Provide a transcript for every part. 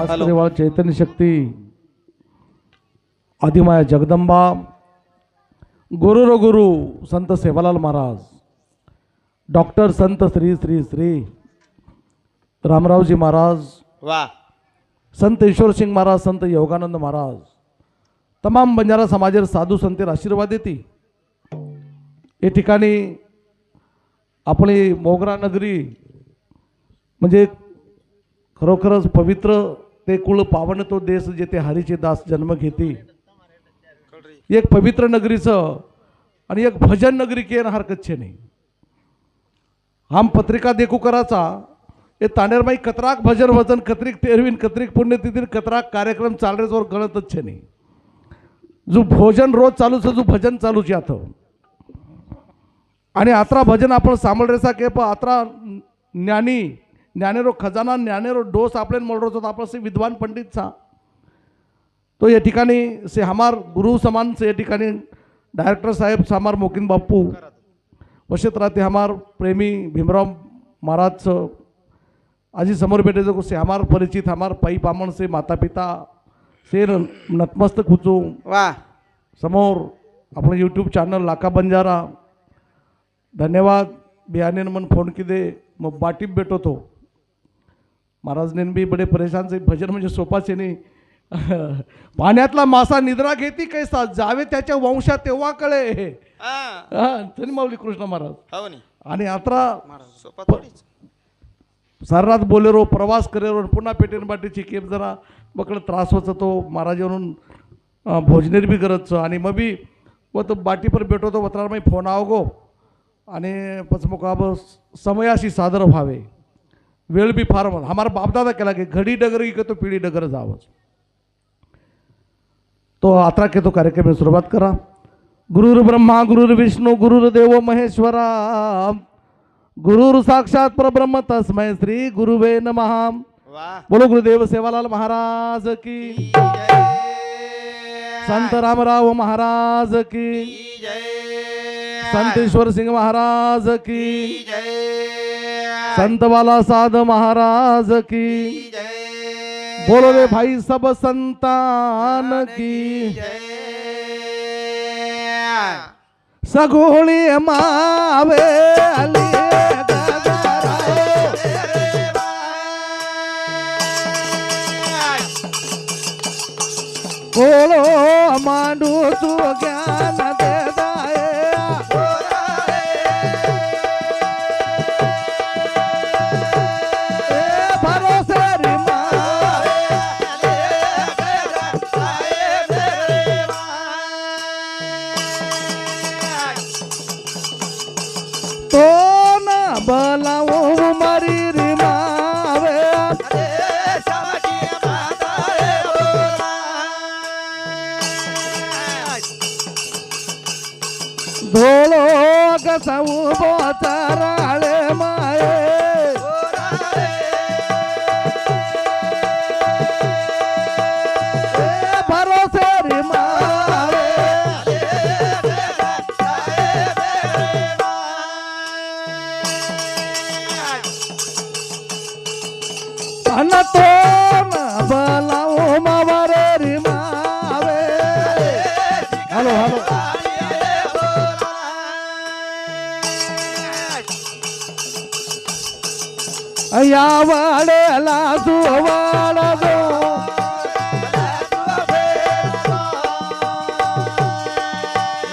वासुदेवा चैतन्य शक्ती आदिमाया जगदंबा गुरुर गुरु संत Sevalal Maharaj doctor संत श्री श्री श्री रामरावजी महाराज वाह संत ईश्वर सिंग महाराज संत योगानंद महाराज तमाम बंजारा समाजेर साधू संतेर आशीर्वाद देती या ठिकाणी आपली मोगरा नगरी म्हणजे खरोखरच पवित्र ते कुळ पावन तो देश जेथे हरीचे दास जन्म घेती एक पवित्र नगरीचं आणि एक भजन नगरी के हरकत छे नहीं हम पत्रिका देखू कराचा ये तानेरमाई कतराक भजन वचन कतरीक तेरवीन कतरीक पुण्यतिथीन कतराक कार्यक्रम चालरेजवर गणतच छे नहीं जो भोजन रोज चालूच जो भजन चालूच यात आणि आत्रा भजन आपण सामळरेसा के आत्रा ज्ञानी ज्ञानेरो खजाना ज्ञानेरो डोस आपल्यान मळरोच आपण से विद्वान पंडित सा तो या ठिकाणी से हमार गुरु समान से या ठिकाणी डायरेक्टर साहेब हमार मोकिन बापू वशेत राहते हमार प्रेमी भीमराव महाराज आजी समोर बेटे जो से हमार परिचित हमार पाई पामन से माता पिता से नतमस्तक हुचू वाह समोर आपण यूट्यूब चॅनल लाका बंजारा धन्यवाद बिहाने मन फोन की दे मग बाटीप भेटो तो महाराज ने भी बड़े परेशान से भजन म्हणजे सोपाचे नाही पाण्यातला मासा निद्रा घेती कैसा जावे त्याच्या वंशात तेव्हा कळे धनी माऊली कृष्ण महाराज आणि आत्रा सारनाथ बोलेरो प्रवास करेरो पुन्हा पेटेन बाटीची केप जरा बकड त्रास होता तो महाराज म्हणून भोजनेर बी गरजचं आणि मग बी व तो बाटी पर भेटो तो वत्रार मी फोन आव गो आणि पचमुखाब समयाशी सादर व्हावे वेळ बी फार हमारा बापदादा केला की घडी डगर की तो पिढी डगर जावंच तो आत्रा के तो कार्यक्रम में सुरुवात करा गुरुर ब्रह्मा गुरुर विष्णु गुरुर देव महेश्वरा गुरुर साक्षात परब्रह्म तस्मै श्री गुरुवे नमः बोलो गुरुदेव सेवालाल महाराज की संत रामराव महाराज की संत ईश्वर सिंह महाराज की संत बाला साध महाराज की बोलो रे भाई सब संतान की सगोळी मावे अली बोलो मांडू तू ज्ञान दे बलाओ मारी रे मावे धोलो कसाऊ बोताराळे माये भरोसे रे मावे तो बलाओ मावरे रे मावे हॅलो हॅलो या वाड्याला सुवाडा गो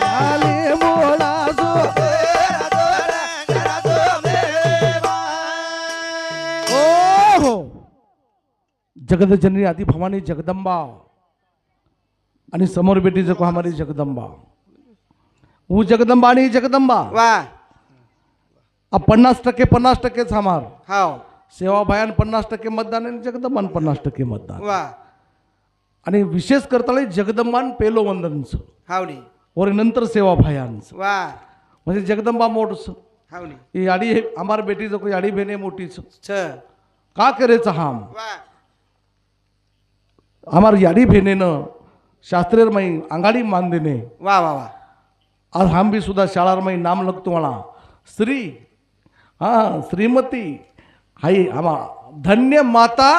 आली मोळा जगदजननी आदि भवानी जगदंबा आणि समोर बेटी जको हमारी जगदंबा वो जगदंबा आणि जगदंबा वाह अब 50% हमार हाव सेवा भयान 50% मतदान आणि जगदंबान 50% मतदान वाह आणि विशेष करताले जगदंबान पेलो वंदनच हावनी और नंतर सेवा भयांच वाह म्हणजे जगदंबा मोठच हावनी ही याडी हमार बेटी जको याडी भेने मोठीच छ का करेच हम वाह हमार याडी भेनेनं शास्त्रेर मई अंगाड़ी मान देने वाह वाह वाह और हम भी सुधा शाळार मई नाम लगतो वाला श्री हाँ श्रीमती हाई हमा धन्य माता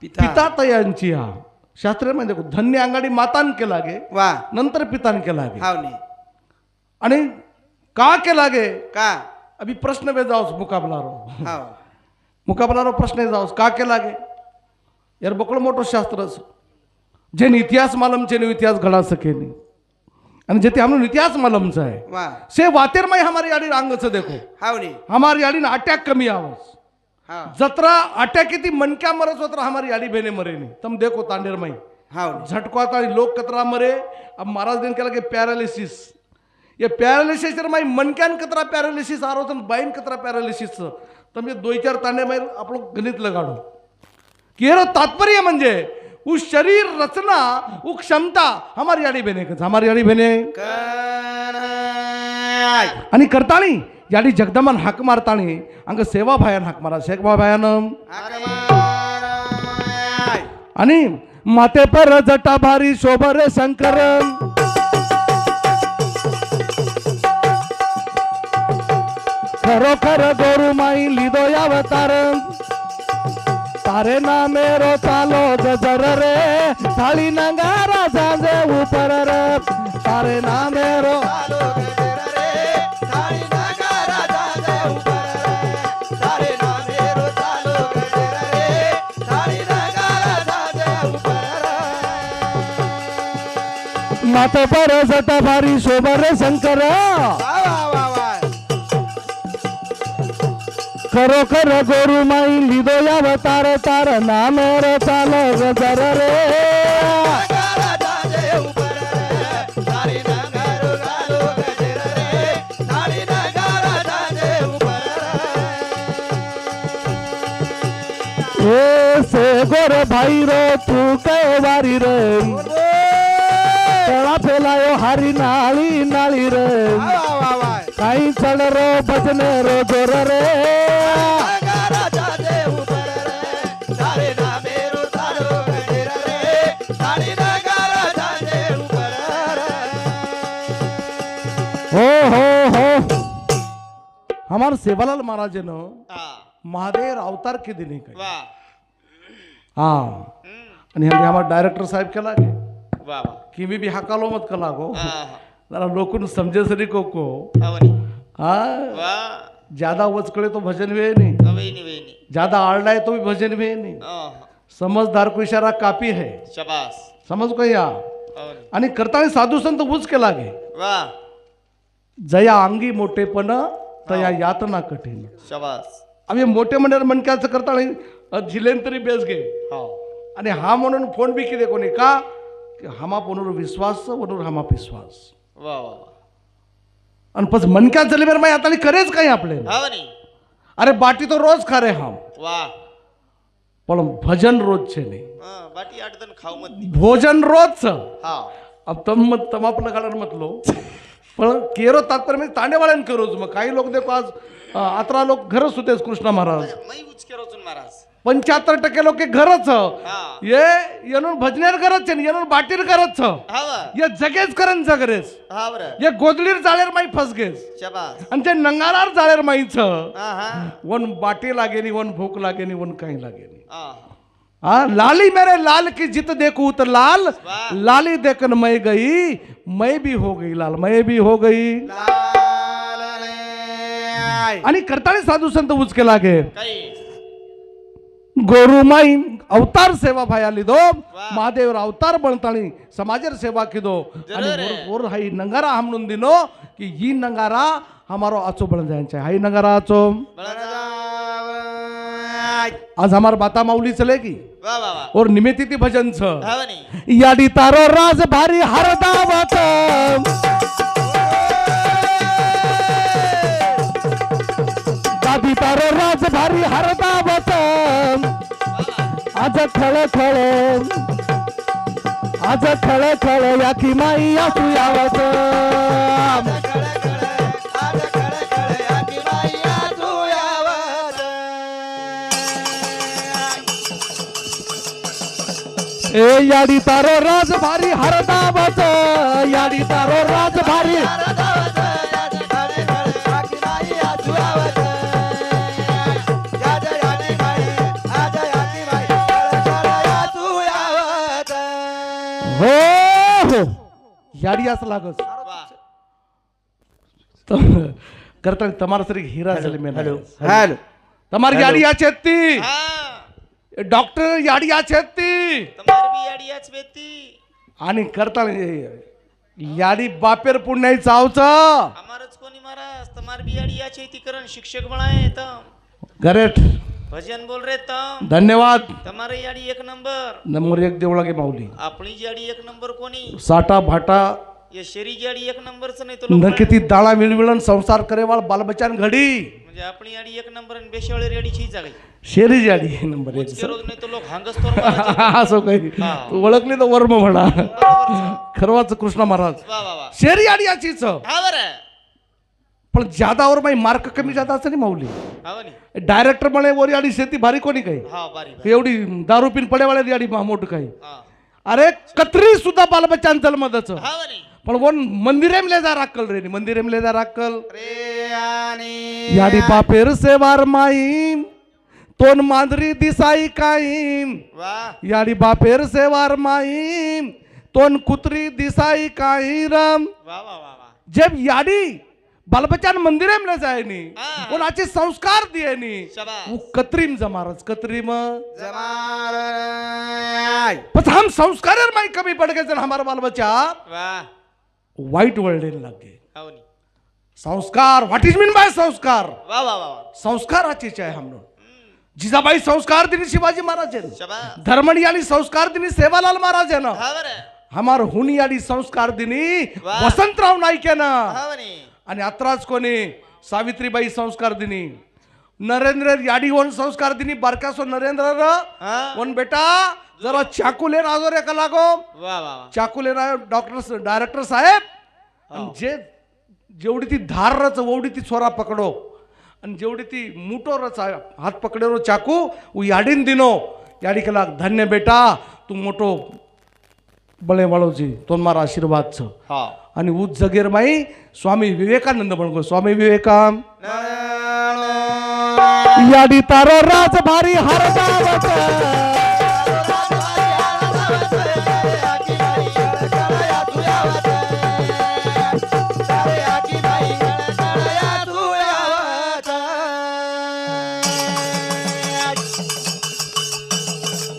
पिता तयांची हा शास्त्रीय म्हणजे धन्य अंगाडी मातान के लागे वा नंतर पितान के लागे हाव नी आणि का के लागे का अभी प्रश्न वे जाओस मुकाबलारो हाव मुकाबलारो प्रश्न जाओस का के लागे यार बकड़ मोटो शास्त्र जेने इतिहास मालम छे इतिहास घड़ा सके नहीं અને જેથી हमनो इतिहास मालूम છે वा से वातेर में हमारी याडी रांग છે देखो हाव नी हमारी याडी ना अटैक कमी आवस हाव जत्रा अटैक किती मनक्या मरस होता हमारी याडी बहने मरे नहीं तुम देखो तांडेर में हाव नी झटको लोग कतरा मरे अब महाराज दिन के लगे पैरालिसिस ये पैरालिसिस में मनक्यान कतरा पैरालिसिस आ रहा बाइन कतरा पैरालिसिस तुम ये 2-4 तांडे में आप लोग गणित लगाड़ो कि ये तात्पर्य म्हणजे उस शरीर रचना वो क्षमता हमारी याडी बने हमारी याडी बने कनाय आणि करताणी याडी जगदमान हाक मारताणी अंग सेवा भायान हाक मारा सेवा भायान आकमाय आणि माते पर जटा भारी शोभर शंकर खरोखर गोरू माई लिदो अवतार तारे ना मेरो चालो जजर रे थाली नंगारा जाजे ऊपर रे तारे ना मेरो चालो गजर रे थाली नगारा जाजे ऊपर रे तारे ना मेरो चालो गजर रे थाली नगारा जाजे ऊपर रे माते पर जटा भारी शोभर शंकर वा वा वा वा खरोखर गोरू माई लिदो अवतार तार ना मेरो चालो गजर रे नगारा जाजे ऊपर रे थाली नगारो चालो गजर रे थाली नगारा जाजे ऊपर रे ए से गोर भाई रो तू के वारी रे तळा फेलायो हारी नाळी नाळी रे वा वा वा काही चढ रो भजने रो जोर रे नगारा जाजे ऊपर रे थाली ना मेरो चालो गजर रे थाली नगारा जाजे ऊपर रे हो हो हो हमार सेवालाल महाराज न महादेव अवतार के दिने काही वा हा आणि हमार डायरेक्टर साहेब के लागे वा वा किमी भी हाकालो मत कला गो हा जरा लोकन समझे सरी को हवनी हाँ वा ज्यादा वचकड़े तो भजन वे नहीं वेनी ज्यादा आड़ला है तो भी भजन वे नहीं समझदार को इशारा काफी है शाबास समज को या हवनी आणि करताना साधू संत उच के लागे वा जया अंगी मोठेपण तया यातना कठीण शाबास आम्ही मोठे म्हणणार मनक्याचं करताना झिलेन तरी बेस घे हो आणि हा म्हणून फोन बी किती कोणी का की हमा पोनूर विश्वास वनूर हमा विश्वास वा वा आणि पस मनक्यात झाले बरं आता करेच काही आपले हवनी अरे बाटी तो रोज खा रे हम वा पण भजन रोज छे नहीं बाटी 8 दिन खाऊ मत भोजन रोज हा अब तम आपलं काढणार म्हटलो पण केरो तात्पर्य म्हणजे तांडेवाळ्यान करोच मग काही लोक देखो आज 18 लोक घरच होतेच कृष्णा महाराज मै उचके रोजून महाराज 75% लोक घरच हा ये येणून भजनेर करत छे येणून बाटीर करत छ हवा ये जगेच करन जगरेस हा बर ये गोदलीर जाळेर माई फसगेस शाबास आणि ते नंगारार जाळेर माई छ हा हा वन बाटी लागे नी वन भूक लागे नी वन काही लागे नी हा हाँ लाली मेरे लाल की जित देखूं तो लाल वाह। लाली देखन मैं गई मैं भी हो गई लाल मैं भी हो गई आणि करताना साधू संत उचके लागे काही गोरुमाई अवतार सेवा भाया लिदो महादेव अवतार बनतानी समाजर सेवा किदो आणि और हाई नंगारा हमनुन दिनो कि ही नंगारा हमारो आचो बन जायचा हाई नंगारा आचो आज हमार बाता माऊली चलेगी वा वा वा और निमित्ती भजन छ हवनी याडी तारो राज भारी हरदावत दादी तारो राज भारी हरदावत आज खळ खळ आज खळ खळ याकी माई असू यावत ए याडी तारो राज भारी हरदावत याडी तारो राज भारी याडी असं लागस वा करता તમારે સરી હીરા જલમે हेलो हेलो તમારી યાડી આ છેતી હા ડોક્ટર યાડી આ છેતી તમારી બી આડિયાच વેતી आणि करता याडी बापेर पुण्याई चावचं અમારच कोणी महाराज તમારી બી આડિયા છે તી કરણ શિક્ષક બનાય તમ गरेट ભજન બોલ રે તમ धन्यवाद તમારી યાડી એક નંબર नंबर एक देवळा गे माऊली આપણી જાડી એક નંબર કોની साठा भाटा ये शेरी जाडी एक नंबरच नाही तो न लोक किती दाळा मिळविळण संसार करेवाळ बालबच्चान घडी म्हणजे आपली आडी एक नंबर आणि बेशावळी रेडी छी जागी शेरी जाडी नंबर एक उचके रोज नाही तो लोक हांगस तोर मारायचे. असं काही हा. तू ओळखली तर वर्म म्हणा बरोबर खरवाच कृष्ण महाराज वा वा वा शेरी आडी याचीच हा बरं पण ज्यादावर माही मार्क कमी जादा असं नाही माऊली हा नी डायरेक्टर म्हणे वरी आडी शेती भारी कोणी काही हा बारी बारी. एवढी दारू पिन पडेवाळ्याची आडी मोठं काही हा अरे कत्री सुद्धा बालबच्चान जन्मदच हा नी पण वन मंदिरेमले जा राक्कल रे मंदिरेमले जा राक्कल रे आणि याडी बापेर सेवार माईम तोन मांजरी दिसाई काईम वा याडी बापेर सेवार माईम तोन कुत्री दिसाई काही रम वा वा वा वा जब याडी बालबच्चान मंदिरेमले जाय नी हा. कोणाचे संस्कार दिये नी शाबास. वो कत्रीम जमारच कत्रीम जमाल पण हम संस्कार माई कमी पड़ गए जन हमारा बाल बच्चा वा वाईट वर्ल्ड लग गए हा नी संस्कार व्हाट इज मीन बाय संस्कार वा वा वा वा. संस्काराची आहे हमनो जिजाबाई संस्कार दिनी शिवाजी महाराज शाबास धर्मणी आणि संस्कार दिनी सेवालाल महाराज हा बरं हमार हुनी आणि संस्कार दिनी वाह. वसंतराव नाईकेनं हा नी आणि अत्राच कोणी सावित्रीबाई संस्कार दिनी नरेंद्र याडी वन संस्कार दिनी बारकासो नरेंद्र हा वन बेटा जरा चाकू लेन आजो रे का लागो वा वा वा चाकू लेन डॉक्टर डायरेक्टर साहेब आणि जे जेवढी ती धार रच एवढी ती छोरा पकडो आणि जेवढी ती मुठो रच हात पकडेरो चाकू वो याडीन दिनो याडी के लाग धन्य बेटा तू मोठो बळे वाळोजी तो मारा आशीर्वाद छ हा आणि उच जगेर माई स्वामी विवेकानंद म्हणगो स्वामी विवेकाम याडी तारो राज भारी हर गावत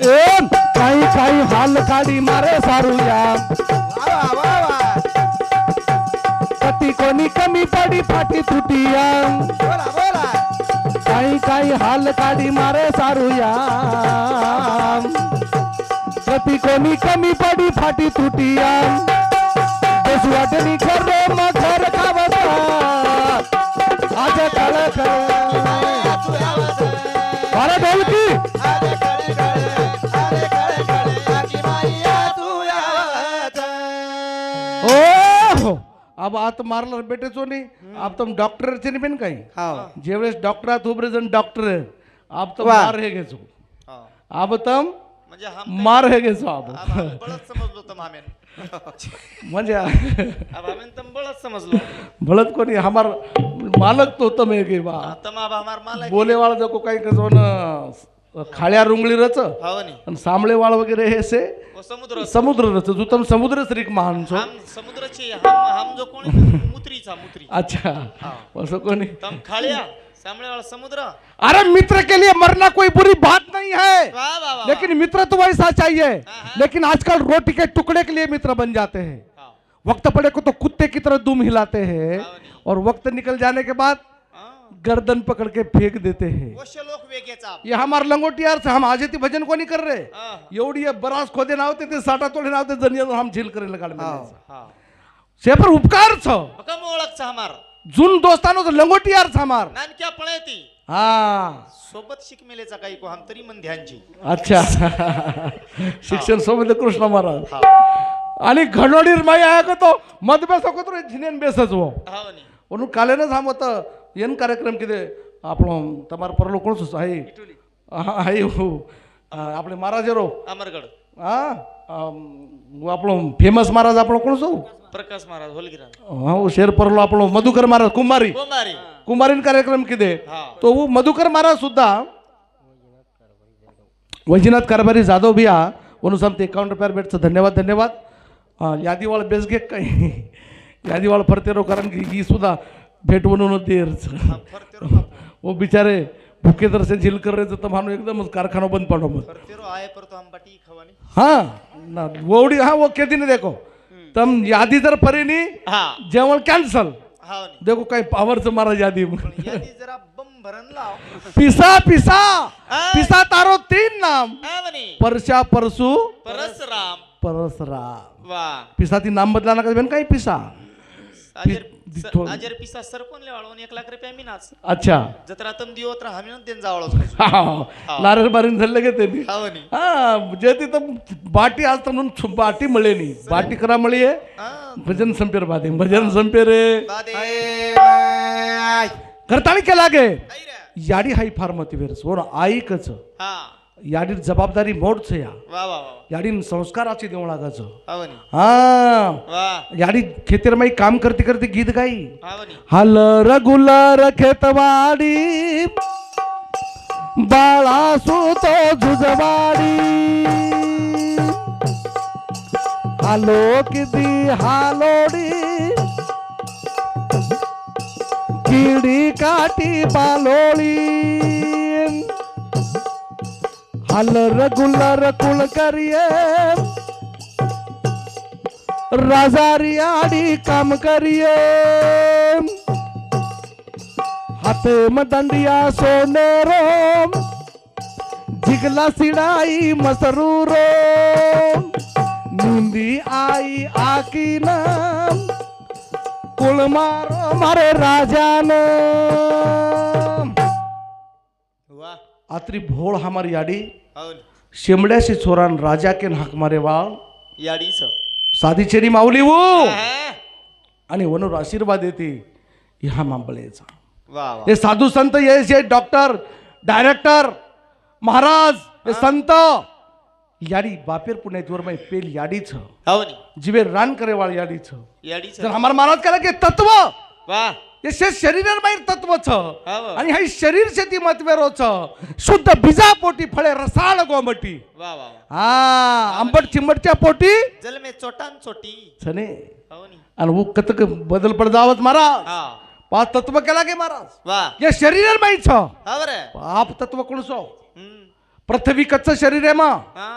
काही काही हाल काढी मारे सारूया कती कोणी कमी पडी फाटी तुटिया काही काही हाल काढी मारे सारूया कती कोणी कमी पडी फाटी तुटिया बेसवाटनी खरे मग घर खावता आज काळ अरे ढोलकी ओ अब आत मारला बेटे चोनी अब तुम डॉक्टर चे पण काही जेवेळेस डॉक्टरात उभरे जण डॉक्टर अब तो वाह. मार हे घेचो हा अब तम म्हणजे हम मार हे घेचो अब अब हम बळच समजलो तम आमेन म्हणजे अब आमेन तम बळच समजलो भलत कोणी हमार मालक तो तम हे गे बा तम अब हमार मालक बोले वाला जो काही कसो न खाळ्या रुंगली रच हा नी आणि सामळे वाळ वगैरे हे से वो समुद्र समुद्र रच जुतम समुद्र श्रीक महान छो हम समुद्राची हम जो कोणी मुत्रीचा मुत्री अच्छा असं कोणी तम खाळ्या सामने वाला समुद्र अरे मित्र के लिए मरना कोई बुरी बात नहीं है वाह वाह वाह लेकिन मित्र तो वैसा चाहिए हाँ। लेकिन आजकल रोटी के टुकड़े के लिए मित्र बन जाते हैं हाँ, वक्त पड़े को तो कुत्ते की तरह दुम हिलाते हैं हाँ, नहीं। और वक्त निकल जाने के बाद हाँ। गर्दन पकड़ के फेंक देते हैं वश्य लोक वेगेचा आप. ये हमारे लंगोटियार से हम आजेती भजन को नहीं कर रहे हाँ, एवढी ये बरास खोदे ना होते ते साटा तोडे ना होते जनिया हम झील करे लगाड में हाँ. सेपर उपकार छ कम ओळखचा हमार जुन दोस्तानो तो लंगोटियार छ हमार नानक्या पळेती हाँ सोबत शिकमेलेचा काही को हम तरी मन ध्यानची अच्छा शिक्षण सोबत कृष्ण महाराज हा आणि घडोडीर माई आहे का तो मत बेसो तो झिनेन बेसच वो हा नी म्हणून कालेनच हम होता येन कार्यक्रम किती आपण तमार परलो कोण सुस आहे इटुली आहे हो आपले महाराज रो अमरगड हा આપણો ફેમસ મહારાજ આપણો કોણ છો प्रकाश महाराज होलगिरा હા वो शेर परलो આપણો મધુકર મહારાજ કુમારી कुमारी कुमारीन कार्यक्रम किदे हा तो वो मधुकर महाराज सुद्धा वैजनाथ कारभारी जाधव भैया उन्होंने 51 रुपये भेटचं धन्यवाद धन्यवाद यादीवाळ बेस घे काही यादीवाळ फरतेरो कारण की ही सुद्धा भेट बनवून देरच फरतेरो बापू. वो बिचारे भूखे तरह से झील कर रहे थे तो मानो एकदम कारखाना बंद पड़ो मत फरतेरो आए पर तो हम बाटी खवानी. हाँ ना वोड़ी हाँ वो कहती नहीं देखो तम यादी जर परी नहीं हा जेवण कॅन्सल हा नी. देखो काही पावरचं मारा यादी यादी जरा बम भरण लाव. पिसा पिसा पिसा तारो तीन नाम हा म्हणे. परशा परसू परसराम. परसराम वा. पिसा ती नाम बदला ना काही पिसा आजर पिसा सरपण ले वाळवून 1 लाख रुपया मिनाच. अच्छा जत्रा तम दियो तर हामी न देन जावळो. नारळ बारीन झाले गे त्यांनी हा म्हणे. हा जे तिथं बाटी आज तर म्हणून बाटी मिळे नाही बाटी करा मिळी हा. भजन संपेर बादे भजन संपे रे बादे. करताळी केला गे आई रे. याडी हाई फार मोठी सोन ऐकच हा. याडी जबाबदारी मोडच या वा वा वा. याडी संस्काराची देऊ लागाच हा म्हणे. हा वा. याडी खेतेरमाई काम करते करते गीत गाई हा म्हणे. हल रगुलर खेतवाडी बाळा सुतो जुजवाडी हालो किती हालोडी किडी काठी पालोळी हल रगुलर कुल करिये राजारी आडी काम करिये हाथे में दंडिया सोनेरो जिगला सिड़ाई मसरूरो नींदी आई आकी नाम कुल मारो मारे राजान वा. आत्री भोळ हमारी याडी हा म्हणे. शेमड्याशी छोरान राजा के हाक मारे वाळ याडीच. साधी चेरी माऊली वो हा. आणि वनूर आशीर्वाद येते ह्या मांबळेचा वा वा. हे साधू संत हे डॉक्टर डायरेक्टर महाराज हे संत याडी बापेर पुण्यात माही पेल याडीच हा म्हणे. जिवे रान करेवाळ याडीच याडीच. जर हमार महाराज करा की तत्व वा. हे शरीर माहीर तत्वच हा वा. आणि हे शरीर शेती मतवेरोच शुद्ध बीजा पोटी फळे रसाळ गोमटी वा वा वा. हा आंबट चिंबटच्या पोटी जलमे चोटान चोटी. छने हा म्हणे. आणि वो कतक बदल पड जावत महाराज हा. पाच तत्व केला गे महाराज वा. या शरीर माहीत हा बरं. आप तत्व कोणसो हम्म. पृथ्वी कच्च शरीर आहे मा हा.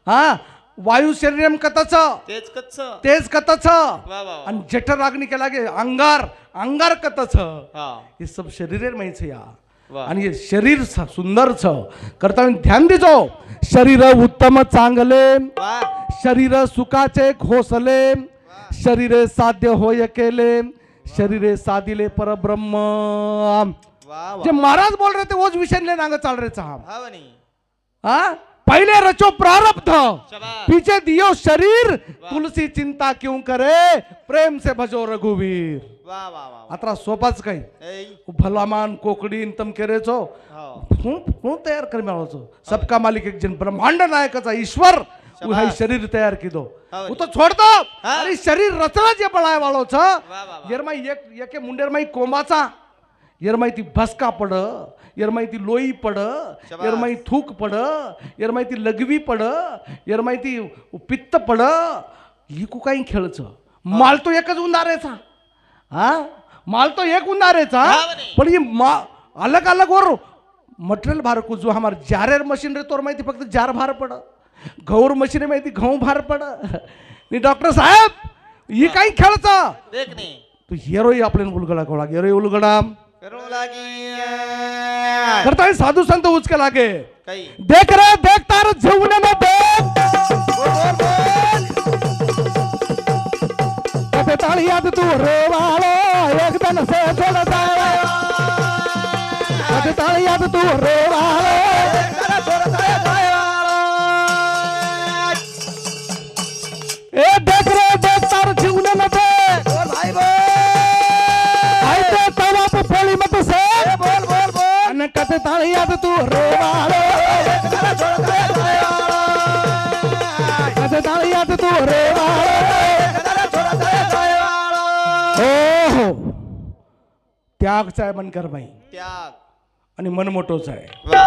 हा वायू शरीर कतच तेच कच्च. तेच कतच वा वा वा. आणि जठर अग्नी केला गे अंगार अंगार कतच हा. हे सब शरीर माहीत या वा. आणि हे शरीर सुंदर छ करता ध्यान देजो शरीर उत्तम चांगले वा. शरीर सुखाचे घोसले शरीरे साध्य होय केले शरीरे साधिले परब्रह्म वा वा. जे महाराज बोल रहे थे वोच विषय ले नांग चाल रहे साहब हा म्हणे. हाँ पहले रचो प्रारब्ध शाबाश. पीछे दियो शरीर तुलसी चिंता क्यों करे प्रेम से भजो रघुवीर वा वा वा. आता सोपाच काही ऐ. भलामान कोकडीन तम केरेचो हो. हूँ तयार कर मिळावचो सबका मालिक एक जन ब्रह्मांड नायकाचा ईश्वर वो है शरीर तयार कीधो वो तो छोड़ दो अरे शरीर रचना जे बनाय वालो छ वा वा वा. येरमाई एके मुंडेरमाई कोंबाचा येरमाई ती भस्का पड येरमाई ती लोई पड येरमाई थूक पड येरमाई ती लघवी पड येरमाई ती पित्त पड ही को काही खेळच माल तो एकच उंदारेचा हा माल तो एक उंदारेचा पण ही अलग अलग वर मटेरियल भार को जो हमार जारेर मशीन रे तोर माहिती फक्त जार भार पड गौर मशीन माहिती गहू भार पड नि डॉक्टर साहेब ही काही खेळच देख ने. तू हेरोई आपल्याला उलगडा कोळा हेरोई उलगडा करू लागी. करता साधू संत उचके लागे काही. देख रे देख तार जीवन में देख कते ताळियात तू रे वालो एक दिन से चल जाए कते ताळियात तू रे वालो ए देख रे देख तार जीवन में देख भाई बोल आई ते तवाप पोली मत से बोल बोल बोल. अन कते ताळियात तू रे वालो कते ताळियात तू रे हो त्यागचा आहे मनकर बाई त्याग. आणि मन मोठोच आहे वा.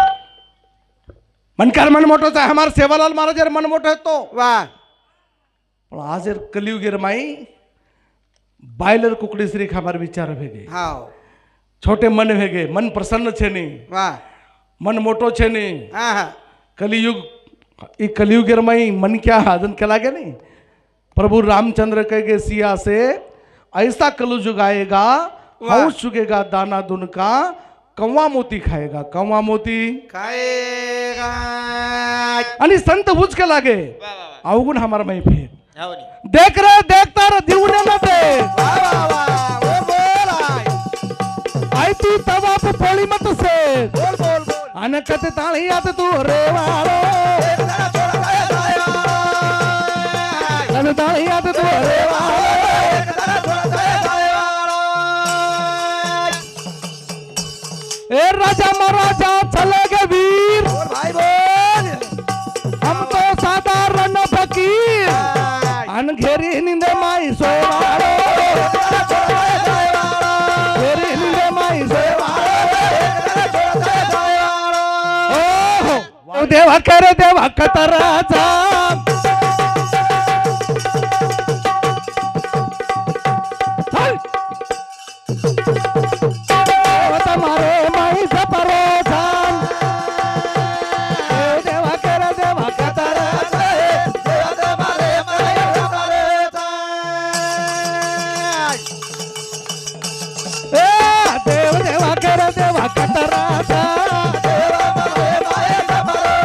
मनकर मन मोठोच आहे हमार सेवालाल महाराज मन मोठो आहे तो वाह. पण आज कलियुगेर माई बायलर कुकड़ी श्री खाबार विचार भेगे हाव छोटे मन भेगे मन प्रसन्न छे नहीं वाह मन मोटो छे नहीं हाँ हाँ कलियुग ई कलियुगेर माई मन क्या हाजन के लागे नहीं प्रभु रामचंद्र कहे सिया से ऐसा कलयुग आएगा हौस चुकेगा दाना दुन का कौवा मोती खाएगा कौवा मोती खाएगा आणि संत बुझके लागे वा वा वा अवगुण हमारा माई फेर हो नी देख रे देखता रे दिवने न दे वाह वाह वाह वो बोल आय आई तू तवा पे पोली मत से बोल बोल बोल अन कते ताली आते तू रे वालो तेरा छोड़ा गया दाया कते ताली आते तू रे वालो तेरा छोड़ा गया दाया ए राजा महाराजा चले गए वीर बोल भाई बोल हम तो साधारण फकीर अन घेरी निंदे माई सोवालो तेरा छोड़ा गया दाया घेरी निंदे माई सोवालो तेरा छोड़ा गया दाया ओ देवा करे देवा कतराचा चल देवता मारे माई सपरोचा देवा करे देवा कतराचा देवा मारे मारे मारे ए देव देवा करे देवा कतराचा देवा मारे मारे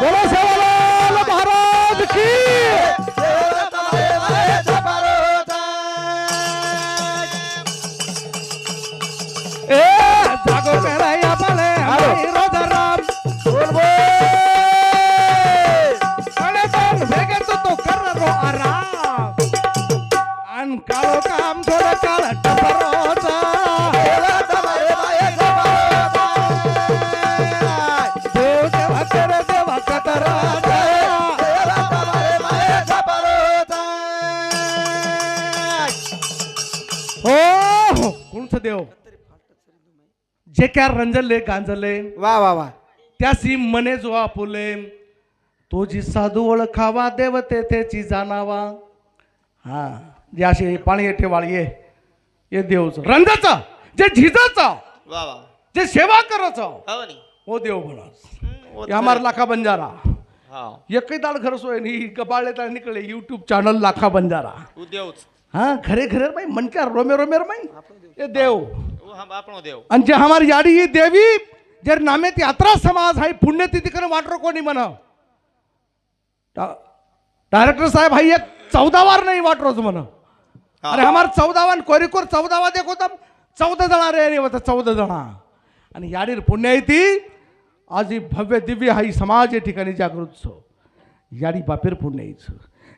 बोलो सवाल महाराज की देवा मारे मारे ए जागो कराया भले हमारी राजा राम बोल बोल अरे बन भेगे तो कर रो आराम अन कालो काम थोड़ा काल टपरोचा देव देवा करे देवा कतराचा हो कोणचं देव जे क्या रंजले गांजले वा वा वा त्यासी मने जो आपुले तो जी साधू ओळखावा देव तेथेची जाणावा हा जे असे पाणी येते वाळये हे देवचं रंजाचं जे झिजाचं वा वा जे सेवा करायचं हो नी ओ देव म्हणा वो ये हमार लाखा बंजारा हाँ एकही दाड घर सोय नहीं कबाळे ताळ निकले यूट्यूब चॅनल लाखा बंजारा उद्योगच हाँ घरे घरे भाई मन क्या रोमे रोमे माई ये देव वो हम आपणो देव आणि जे हमारी याडी ही देवी जर नामेत यात्रा समाज आहे पुण्यतिथी कर वाटर कोणी म्हणा डायरेक्टर साहेब हाई एक 14 वार नाही वाटरोच म्हणा हाँ। अरे हमार 14 वान कोरिकोर 14 वा देखो तम 14 जना रे होता 14 जना आणि याडीर पुण्य ती आज ही भव्य दिव्य हाई समाज या ठिकाणी जागृत छो याडी बापेर पुण्य येच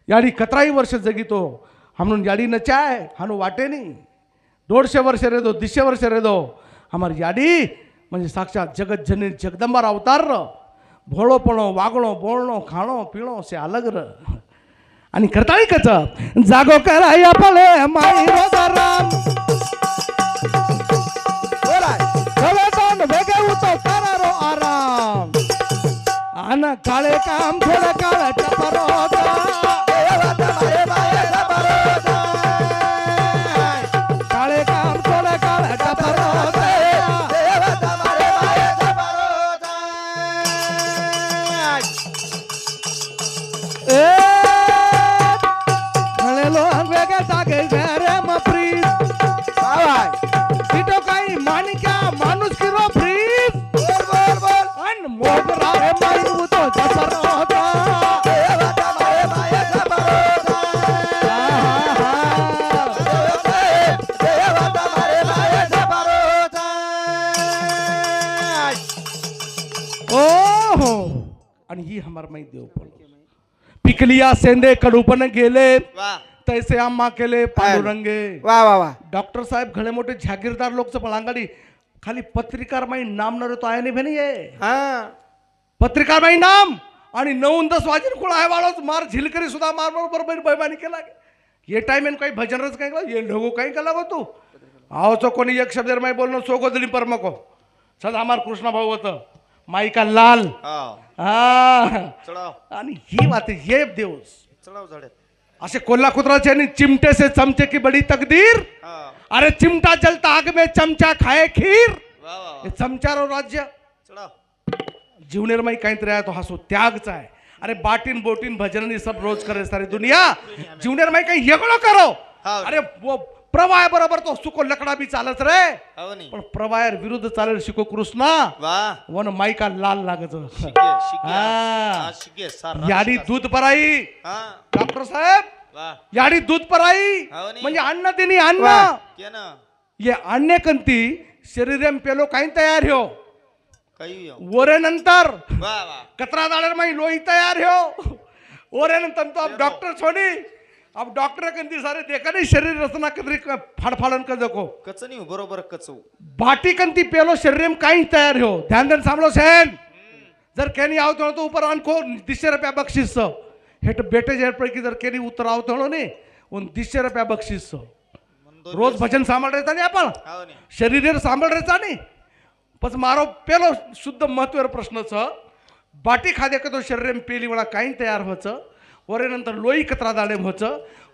याडी 17 वर्ष जगितो हमन याडी न चाय हानो वाटे नहीं 150 वर्ष रे दो 200 वर्ष रे दो हमार याडी म्हणजे साक्षात जगत जननी जगदंबा अवतार र भोळोपणो वागणो बोलणो खाणो पिणो से अलग र आणि करताळी कच जागो कराया पले माई रोजा राम चले दोन वेगे उतो तारारो आराम आन काळे काम थोडे काळ टपरोचा काळे काम थोडे काळ टपरोचा ए खळेलो वेगे जागे घरे मप्रीत तिटो काही मानिक्या माणूस किरो फ्रीज अन मोगरा रे माई उतो टपरोचा ओहो आणि ही हमार माई देव पडलो पिकलिया सेंदे कडूपण गेले वा तैसे आम्हा केले पांडुरंगे वा वा वा डॉक्टर साहेब घणे मोठे जागीरदार लोकचं पळांगाडी खाली पत्रिकार माई नाम न तो आहे नाही भेनी ये हाँ पत्रिकार माई नाम आणि 9-10 वाजून कुळ आहे वाळोच मार झिलकरी सुद्धा मार बरोबर बैमानी केला ये टाइम काही भजनच काय केला ये ढोगो काही केला गो तू आओ तो कोणी एक शब्द माई बोलणं सोगोदली परमको सदा हमार कृष्णा भाऊ होतं माई का लाल हाँ हा चढाव आणि ही वाते ये देवस चढाव झाडे असे कोल्हा कुत्राचे आणि चिमटे से चमचे की बड़ी तकदीर. हा. अरे चिमटा जलता आग में चमचा खाए खीर. वा वा वा. हे चमचारो राज्य चढा. जीवनेरमाई काहीतरी आहे तो हसो त्यागचा आहे. अरे बाटीन बोटीन भजन सब रोज करे सारी दुनिया. जीवनेरमाई काही येगळो करो. हा. अरे वो प्रवाह बरोबर तो सुको लकडा बी चालत रे. हो नी. पण प्रवाहार विरुद्ध चालेल शिको कृष्णा वा. वन माईका लाल लागत. शिके शिके. हा. हा, शिके सार. याडी दूध पराई. हा. डॉक्टर साहेब वा. याडी दूध पराई हो नी. म्हणजे अन्न तिनी अन्न वा. के ना. ये अन्य कंती शरीरम पेलो काही तयार हो. काही हो. ओरे नंतर वा वा. कतरा दाड़र में लोही तैयार हो. ओरे नंतर तो अब डॉक्टर छोड़ी अब डॉक्टर कंती सारे देखा नहीं शरीर रचना कदरी फाड़फाड़न कर देखो. कच नाही हो, बरोबर कचव. बाटी कंती पेलो शरीर में काही तैयार हो. ध्यान देन सांभळो सेन जर केनी आवतो तो ऊपर आणखो 200 रुपया बक्षीस हेट बेटे जे पैकी जर केनी उतर आवतो ने उन 200 रुपया बक्षीस. रोज भजन सांभाळ रेचा नहीं आपण हो नी. शरीर सांभाळ रेचा नहीं. बस मारो पेलो शुद्ध महत्व प्रश्न छ बाटी खादे का तो शरीर में पेली वाला काही तयार होच. वरे नंतर लोई कतरा दाडे होच.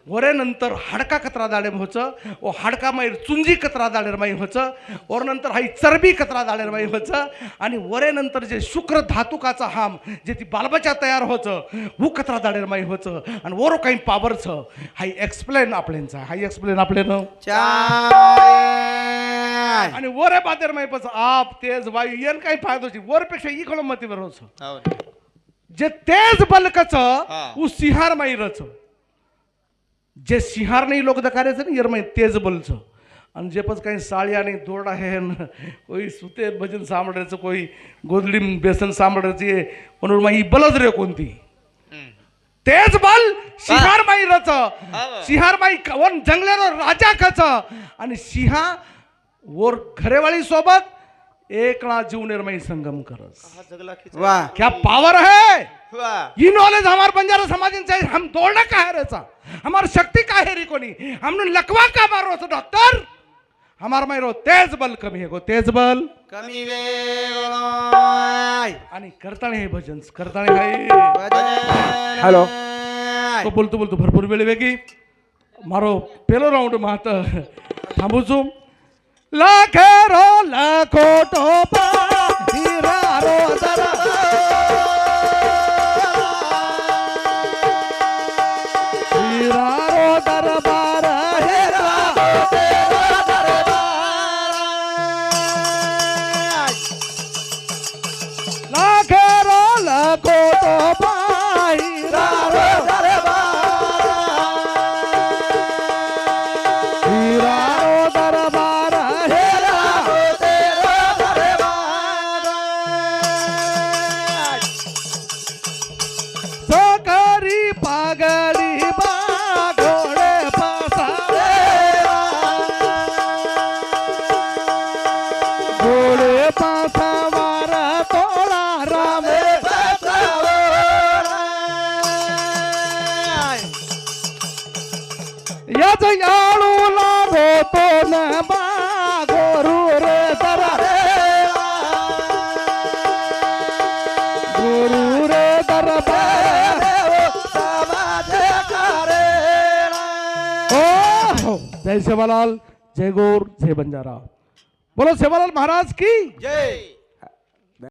वरे नंतर हाडका कतरा दाडे होच. ओ हाडका माई चुंजी कतरा दाडेर माई होच. और नंतर हाई चरबी कतरा दाडेर माई होच. आणि वरे नंतर जे शुक्र धातुकाचा हाम जे ती बालबच्चा तयार होच वो कतरा दाडेर माई होच. आणि वरो काही पावर छ हाई एक्सप्लेन आपलेंचा हाई एक्सप्लेन आपलेन. चार आणि वरे बादेर माई पस आप तेज वायू येन काही फायदो छी वरपेक्षा इकडं मतीवर होच. हो नी. जे तेज बलकच हा. उ सिहार माई रच. जे सिहार नाही लोक दकारेच ना यर माई तेज बलच. आणि जे पच काही साळी आणि दोरडा है न कोई सुते भजन सांभळायचं कोई गोदली बेसन सांभळायची म्हणून माई बलच रे कोणती हम्म. तेज बल सिहार माई रच. हा. सिहार माई वन जंगलेरो राजा खच. आणि सिंहा वर घरेवाली सोबत एकला जीव निर्मयी संगम करस. हा जगला की. वाह. क्या पावर है. वा. ये नॉलेज हमारे बंजारा समाज में चाहिए. हम दौड़ना का है रेचा हमारी शक्ति का है रिकोनी हमने लकवा का मारो तो डॉक्टर हमार मारो तेज बल कमी है गो तेज बल कमी वेगळोय. आणि करताने हे भजन करताने हाय भजन. हॅलो. तो बोलतो बोलतो भरपूर वेळ वेगी मारो पेलो राउंड मात थांबूचू. लाखेरो लाखो टोपा हिरारो दरा हिरारो दरबार हेरा लाखेरो लाखो टोपा हिरारो हिरारो दरबार हेरा सकरी पागडी बा घोडे पासारे घोडे पासावार तोळा रामे याच याळू लागतो न बा गोरू रे दरा गुरु रे दरबार हो. जय सेवालाल जय गौर जय बंजारा. बोलो सेवालाल महाराज की जय.